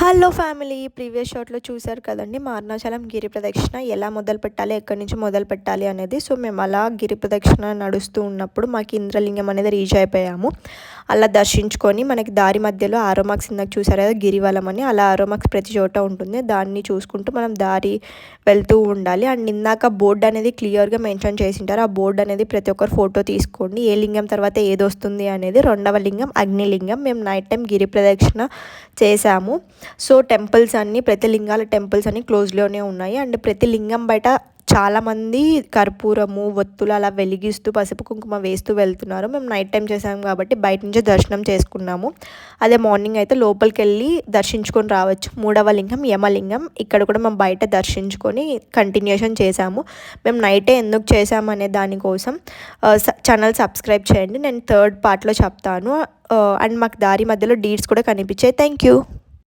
Hello family, previous షాట్లో చూశారు కదండి మా అరుణాచలం గిరి ప్రదక్షిణ ఎలా మొదలు పెట్టాలి, ఎక్కడి నుంచి మొదలు పెట్టాలి అనేది. సో మేము అలా గిరి ప్రదక్షిణ నడుస్తూ ఉన్నప్పుడు మాకు ఇంద్రలింగం అనేది రీచ్ అయిపోయాము. అలా దర్శించుకొని మనకి దారి మధ్యలో ఆరోమాక్స్ ఇందాక చూసారు కదా గిరివలం అని, అలా ఆరోమాక్స్ ప్రతి చోట ఉంటుంది. దాన్ని చూసుకుంటూ మనం దారి వెళ్తూ ఉండాలి. అండ్ ఇందాక బోర్డు అనేది క్లియర్గా మెన్షన్ చేసింటారు. ఆ బోర్డు అనేది ప్రతి ఒక్కరు ఫోటో తీసుకోండి. ఏ లింగం తర్వాత ఏది వస్తుంది అనేది. రెండవ లింగం అగ్నిలింగం. మేము నైట్ టైం గిరి ప్రదక్షిణ చేశాము. సో టెంపుల్స్ అన్నీ, ప్రతి లింగాల టెంపుల్స్ అన్నీ క్లోజ్లోనే ఉన్నాయి. అండ్ ప్రతి లింగం బయట చాలామంది కర్పూరము, ఒత్తులు అలా వెలిగిస్తూ పసుపు కుంకుమ వేస్తూ వెళ్తున్నారు. మేము నైట్ టైం చేసాము కాబట్టి బయట నుంచే దర్శనం చేసుకున్నాము. అదే మార్నింగ్ అయితే లోపలికి వెళ్ళి దర్శించుకొని రావచ్చు. మూడవ లింగం యమలింగం. ఇక్కడ కూడా మేము బయట దర్శించుకొని కంటిన్యూషన్ చేసాము. మేము నైటే ఎందుకు చేసాము అనే దానికోసం ఛానల్ సబ్స్క్రైబ్ చేయండి. నేను థర్డ్ పార్ట్లో చెప్తాను. అండ్ మాకు దారి మధ్యలో డీట్స్ కూడా కనిపించాయి. Thank you.